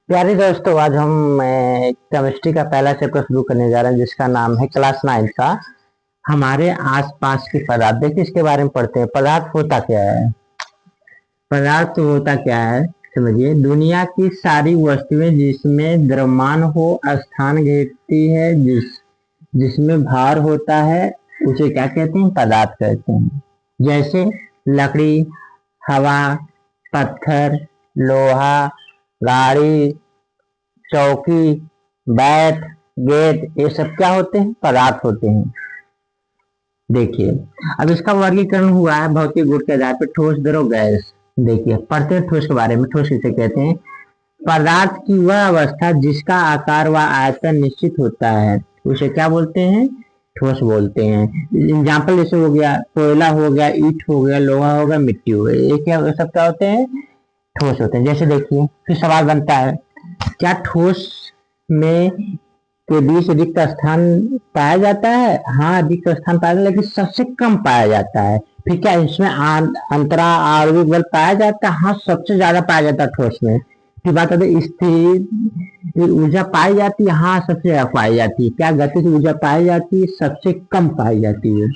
प्यारे दोस्तों, आज हम केमिस्ट्री का पहला चैप्टर शुरू करने जा रहे हैं जिसका नाम है क्लास 9 का हमारे आसपास के पदार्थ। देखिए इसके बारे में पढ़ते हैं। पदार्थ होता क्या है? पदार्थ तो होता क्या है, समझिए। दुनिया की सारी वस्तुएं जिसमें द्रव्यमान हो, स्थान घेरती है, जिसमें भार होता है, उसे क्या कहते हैं? पदार्थ कहते हैं। जैसे लकड़ी, हवा, पत्थर, लोहा, गाड़ी, चौकी, बैट, गेट, ये सब क्या होते हैं? पदार्थ होते हैं। देखिए, अब इसका वर्गीकरण हुआ है भौतिक गुण के आधार पर: ठोस, द्रव, गैस। देखिए पढ़ते हैं ठोस के बारे में। ठोस किसे कहते हैं? पदार्थ की वह अवस्था जिसका आकार व आयतन निश्चित होता है, उसे क्या बोलते हैं? ठोस बोलते हैं। एग्जाम्पल जैसे हो गया कोयला, हो गया ईंट, हो गया लोहा, हो गया मिट्टी, हो गया, ये क्या सब क्या होते हैं? ठोस होते हैं। जैसे देखिए फिर सवाल बनता है, क्या ठोस में के बीच रिक्त स्थान पाया जाता है? हाँ, रिक्त स्थान पाया जाता है, लेकिन सबसे कम पाया जाता है। फिर क्या इसमें अंतरा आणविक बल पाया जाता है? हाँ, सबसे ज्यादा पाया जाता है ठोस में। फिर बात आती है स्थिर ऊर्जा पाई जाती है। हाँ, सबसे ज्यादा पाई जाती है। क्या गतिज ऊर्जा पाई जाती है? सबसे कम पाई जाती है।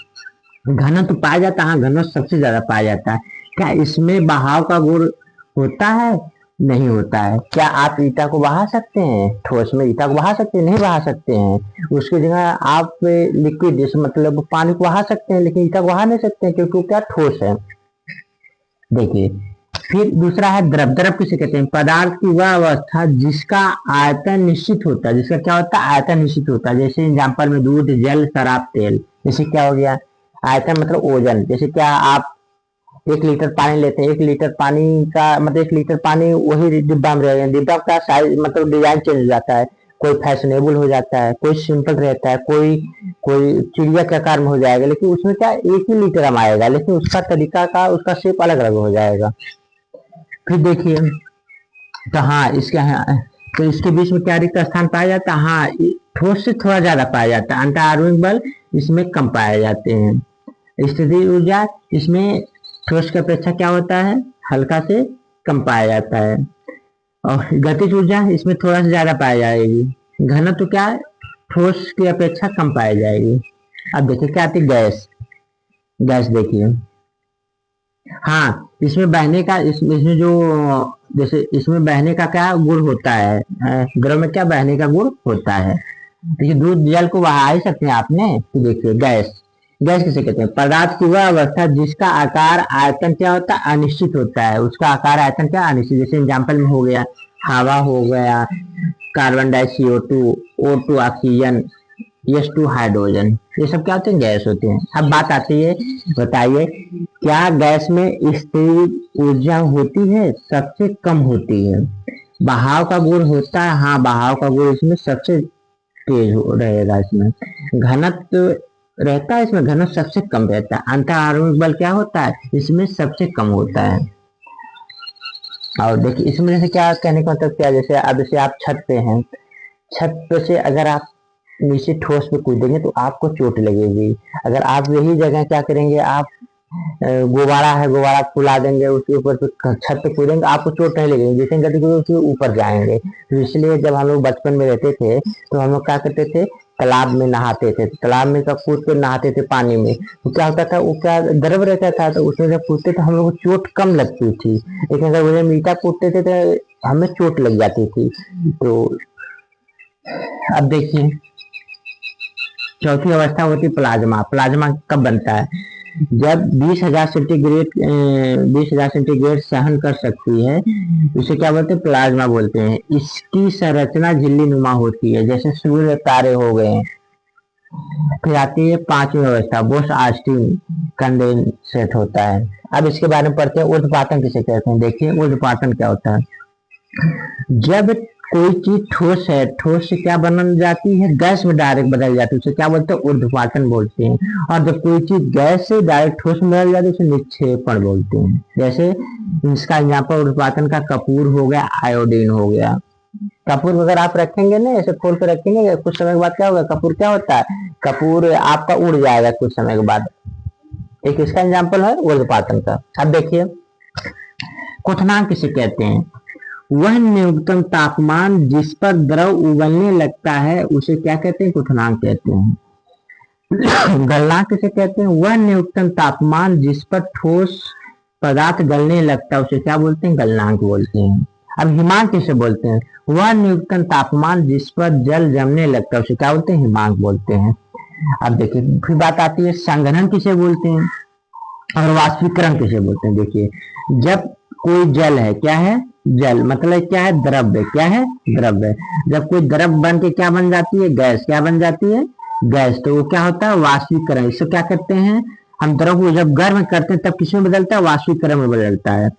घनत्व तो पाया जाता है। हाँ, घनत्व सबसे ज्यादा पाया जाता है। क्या इसमें बहाव का गुण होता है? नहीं होता है। क्या आप ईटा को बहा सकते हैं? ठोस में ईटा को बहा सकते हैं? नहीं बहा सकते हैं। उसकी जगह आप लिक्विड जैसे मतलब पानी को बहा सकते हैं, लेकिन ईटा को बहा नहीं सकते हैं, क्योंकि वो क्या ठोस है। देखिए फिर दूसरा है द्रव। द्रव किसे कहते हैं? पदार्थ की वह अवस्था जिसका आयतन निश्चित होता है। जिसका क्या होता है? आयतन निश्चित होता है। जैसे एग्जाम्पल में दूध, जल, शराब, तेल। जैसे क्या हो गया? आयतन मतलब ओजन। जैसे क्या आप 1 लीटर पानी लेते हैं, 1 लीटर पानी का मतलब 1 लीटर पानी वही डिब्बा में रहेगा। डिब्बा का साइज मतलब डिजाइन चेंज हो जाता है। कोई फैशनेबल हो जाता है, कोई सिंपल रहता है, कोई कोई चिड़िया के आकार में हो जाएगा, लेकिन उसमें क्या 1 ही लीटर हम आएगा, लेकिन उसका तरीका का उसका शेप अलग अलग हो जाएगा। फिर देखिए, तो हाँ इसके हाँ, तो इसके बीच में क्या रिक्त स्थान पाया जाता है? हाँ, ठोस से थोड़ा ज्यादा पाया जाता है। अंतः आणविक बल इसमें कम पाए जाते हैं। स्थितिज ऊर्जा इसमें ठोस की अपेक्षा क्या होता है? हल्का से कम पाया जाता है। और गतिज ऊर्जा इसमें थोड़ा सा ज्यादा पाई जाएगी। घनत्व तो क्या है? ठोस की अपेक्षा कम पाई जाएगी। अब देखिए क्या आती है? गैस। गैस देखिए, हाँ इसमें बहने का इसमें जो जैसे इसमें बहने का क्या गुण होता है? द्रव में क्या बहने का गुण होता है? देखिए दूध जल को बहा ही सकते हैं आपने। तो देखिए गैस। गैस किसे कहते हैं? पदार्थ की वह अवस्था जिसका आकार आयतन क्या होता है? अनिश्चित होता है। उसका आकार आयतन क्या? अनिश्चित। जैसे एग्जाम्पल में हो गया हवा, हो गया carbon dioxide, CO2, O2 oxygen, S2 hydrogen. ये सब क्या होते हैं? गैस होते हैं। अब बात आती है, बताइए क्या गैस में स्थिर ऊर्जा होती है? सबसे कम होती है। बहाव का गुण होता है? हाँ, बहाव का गुण इसमें सबसे तेज रहेगा। इसमें घनत्व रहता है, इसमें घनत्व सबसे कम रहता है। अंतः आणविक बल क्या होता है? इसमें सबसे कम होता है। और देखिए इसमें जैसे क्या कहने का मतलब क्या, जैसे अब जैसे आप छत पे हैं, छत पे से अगर आप नीचे ठोस पे कूदेंगे तो आपको चोट लगेगी। अगर आप यही जगह क्या करेंगे, आप गुब्बारा है, गुब्बारा फुला देंगे, उसके ऊपर छत पे कूदेंगे, आपको चोट नहीं लगेगी। जितनी गति करेंगे उसके ऊपर जाएंगे। तो इसलिए जब हम लोग बचपन में रहते थे तो हम लोग क्या करते थे? तालाब में नहाते थे। तालाब में कब कूद कर नहाते थे पानी में, तो क्या होता था? वो क्या द्रव रहता था, तो उसमें जब कूदते थे हम लोग को चोट कम लगती थी। लेकिन अगर उन्हें मीठा कूदते थे तो हमें चोट लग जाती थी। तो अब देखिए चौथी अवस्था होती है प्लाज्मा। प्लाज्मा कब बनता है? जब 20,000 सेंटीग्रेड सहन कर सकती है, इसे क्या बोलते हैं? प्लाज्मा बोलते हैं। इसकी संरचना झिल्ली नुमा होती है, जैसे सूर्य तारे हो गए। फिर आती है पांचवी अवस्था, बोस आस्टिन कंडेंसेट होता है। अब इसके बारे में पढ़ते हैं। ऊर्ध्वपातन किसे कहते हैं? देखिए ऊर्ध्वपातन क्या होता है? जब कोई चीज ठोस है, ठोस से क्या बन जाती है? गैस में डायरेक्ट बदल जाती है, उसे क्या बोलते हैं? ऊर्ध्वपातन बोलते हैं। और जब कोई चीज गैस से डायरेक्ट ठोस में बदल जाती है उसे निक्षेपण बोलते हैं। जैसे इसका एग्जाम्पल ऊर्ध्वपातन का कपूर हो गया, आयोडीन हो गया। कपूर अगर आप रखेंगे ना, ऐसे खोल कर रखेंगे, कुछ समय के बाद क्या होगा? कपूर क्या होता है? कपूर आपका उड़ जाएगा कुछ समय के बाद। एक इसका एग्जाम्पल है ऊर्ध्वपातन का। अब देखिए क्वथनांक किसे कहते हैं? वह न्यूनतम तापमान जिस पर द्रव उबलने लगता है उसे क्या कहते हैं? क्वथनांक कहते हैं। गलनांक किसे कहते हैं? वह न्यूनतम तापमान जिस पर ठोस पदार्थ गलने लगता है उसे क्या बोलते हैं? गलनांक बोलते हैं। अब हिमांक किसे बोलते हैं? वह न्यूनतम तापमान जिस पर जल जमने लगता है उसे क्या बोलते हैं? हिमांक बोलते हैं। अब देखिए फिर बात आती है संघनन किसे बोलते हैं और वाष्पीकरण किसे बोलते हैं। देखिए जब कोई जल है, क्या है? जल मतलब क्या है? द्रव्य। क्या है? द्रव्य। जब कोई द्रव बन के क्या बन जाती है? गैस। क्या बन जाती है? गैस। तो वो क्या होता है? वाष्पीकरण। इससे क्या करते हैं हम? द्रव को जब गर्म करते हैं तब किसमें बदलता है? वाष्पीकरण में बदलता है।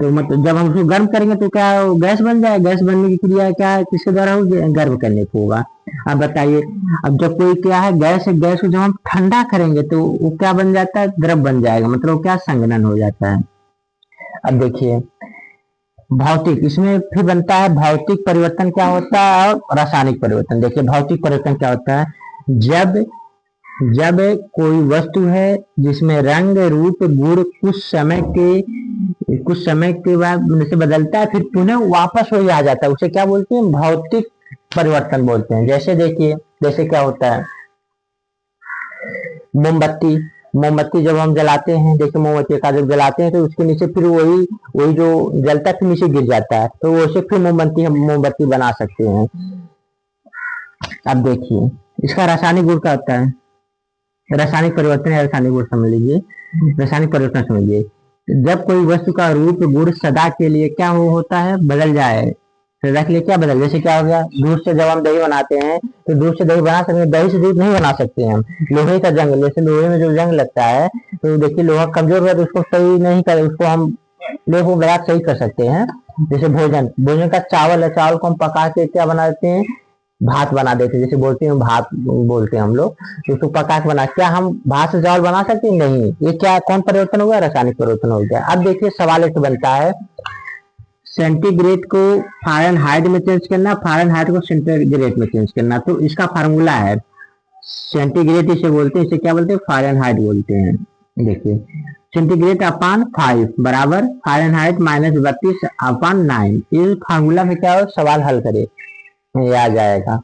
तो मतलब जब हम उसको गर्म करेंगे तो क्या गैस बन जाए? गैस बनने की क्रिया क्या है? किसके द्वारा होगी? गर्म करने को होगा। अब बताइए, अब जब कोई क्या है? गैस है, गैस को जब हम ठंडा करेंगे तो वो क्या बन जाता है? द्रव बन जाएगा। मतलब क्या? संघनन हो जाता है। अब देखिए भौतिक, इसमें फिर बनता है भौतिक परिवर्तन क्या होता है और रासायनिक परिवर्तन। देखिए भौतिक परिवर्तन क्या होता है? जब जब कोई वस्तु है जिसमें रंग रूप गुण कुछ समय के बाद से बदलता है फिर पुनः वापस वही आ जाता है, उसे क्या बोलते हैं? भौतिक परिवर्तन बोलते हैं। जैसे देखिए, जैसे क्या होता है मोमबत्ती। मोमबत्ती जब हम जलाते हैं, देखिए मोमबत्ती का जब जलाते हैं तो उसके नीचे फिर वही वही जो जलता है फिर नीचे गिर जाता है, तो उसे फिर मोमबत्ती हम मोमबत्ती बना सकते हैं। अब देखिए इसका रासायनिक गुण क्या होता है? रासायनिक परिवर्तन या रासायनिक गुण समझ लीजिए। रासायनिक परिवर्तन समझिए, जब कोई वस्तु का रूप गुण सदा के लिए क्या होता है? बदल जाए। सदा के लिए क्या बदल? जैसे क्या हो गया, दूध से जब हम दही बनाते हैं तो दूध से दही बना सकते हैं, दही से दूध नहीं बना सकते हैं हम। लोहे का जंग, जैसे लोहे में जो जंग लगता है तो देखिए लोहा कमजोर हुआ तो उसको सही नहीं कर, उसको हम लोहे को गला सही कर सकते हैं। जैसे भोजन, भोजन का चावल है, चावल को हम पका के क्या बना देते हैं? भात बना देते हैं। जैसे बोलते हैं भात बोलते हैं हम लोग, तो उसको पका के बना, क्या हम भात से चावल बना सकते हैं? नहीं। ये क्या कौन परिवर्तन हो गया? रासायनिक परिवर्तन हो गया। अब देखिए सवाल एक बनता है, सेंटीग्रेड को फ़ारेनहाइट में चेंज करना, फ़ारेनहाइट को सेंटीग्रेड में चेंज करना। तो इसका फार्मूला है, सेंटीग्रेड इसे बोलते हैं, इसे क्या बोलते हैं? फ़ारेनहाइट बोलते हैं। देखिए सेंटीग्रेड अपान 5 बराबर फ़ारेनहाइट माइनस 32 अपान 9। इस फार्मूला में क्या हो? सवाल हल करे, ये आ जाएगा।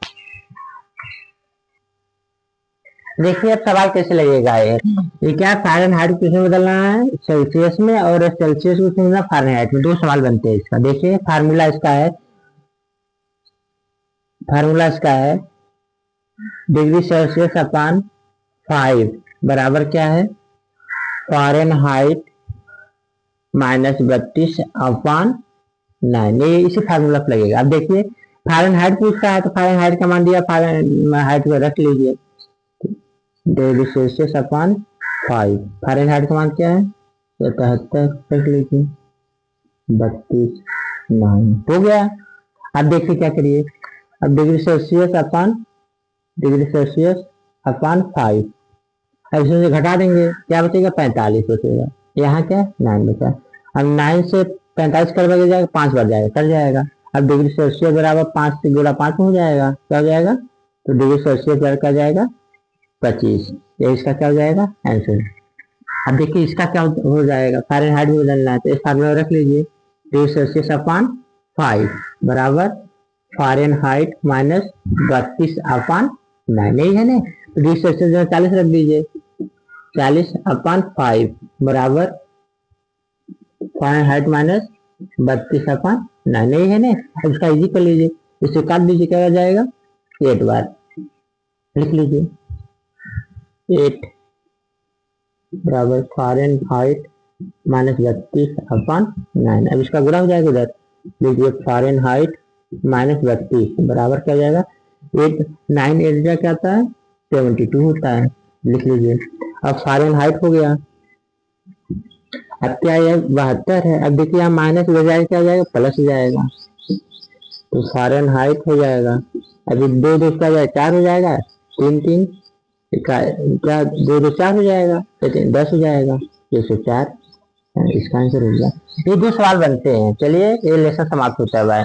देखिए अब सवाल कैसे लगेगा ये क्या फ़ारेनहाइट को किसमें बदलना है? सेल्सियस में, और सेल्सियस को किसमें? फ़ारेनहाइट में। दो सवाल बनते हैं इसका। देखिए फार्मूला इसका है, फार्मूला इसका है डिग्री सेल्सियस अपान 5 बराबर क्या है? फ़ारेनहाइट माइनस 32 अपान 9। ये इसी फार्मूला पर लगेगा। अब देखिए फ़ारेनहाइट पूछता है तो फ़ारेनहाइट का मान दिया, फ़ारेनहाइट को रख लीजिए, डिग्री सेल्सियस अपान 5। फ़ारेनहाइट का मान क्या है? 77 रख लीजिए, 32 9 हो गया। अब देखिए क्या करिए, अब डिग्री सेल्सियस अपान 5, अब इसमें से घटा देंगे, क्या बचेगा? 45 बचेगा। यहाँ क्या? 9 बचा। अब 9 से 45 कर बच जाएगा, 5 बढ़ जाएगा, कट जाएगा। अब डिग्री सेल्सियस बराबर 5 से गुणा 5 हो जाएगा, क्या हो जाएगा? तो डिग्री सेल्सियस बराबर क्या जाएगा? 25। ये इसका क्या हो जाएगा? आंसर। अब देखिए इसका क्या हो जाएगा? फ़ारेनहाइट में बदलना है तो इस फार्मूला रख लीजिए, डिग्री सेल्सियस अपान 5 बराबर फ़ारेनहाइट माइनस 32 अपान 9, नहीं है ना? तो डिग्री सेल्सियस में 40 रख दीजिए, 40 अपान 5 बराबर फ़ारेनहाइट माइनस 32 अपान 9, नहीं है ना? अब इसका इजी कर लीजिए, इसे काट दीजिए, क्या हो जाएगा? 8 बार लिख लीजिए, 8 बराबर फ़ारेनहाइट माइनस 32 अपान 9। अब इसका गुणा हो जाएगा उधर, लीजिए फ़ारेनहाइट माइनस 32 बराबर क्या हो जाएगा? 8 9 8 क्या आता है? 72 होता है, लिख लीजिए। अब फ़ारेनहाइट हो गया, अब क्या है? 72 है। अब देखिए यहाँ माइनस हो जाएगा, क्या हो जाएगा? प्लस हो जाएगा, तो फ़ारेनहाइट हो जाएगा। अभी 2 2 क्या जाएगा? 4 हो जाएगा, 3 3 क्या 2 2 4 हो जाएगा, 10 हो जाएगा, 204। इसका आंसर हो गया। ये 2 सवाल बनते हैं। चलिए ये लेसन समाप्त होता है। बाय।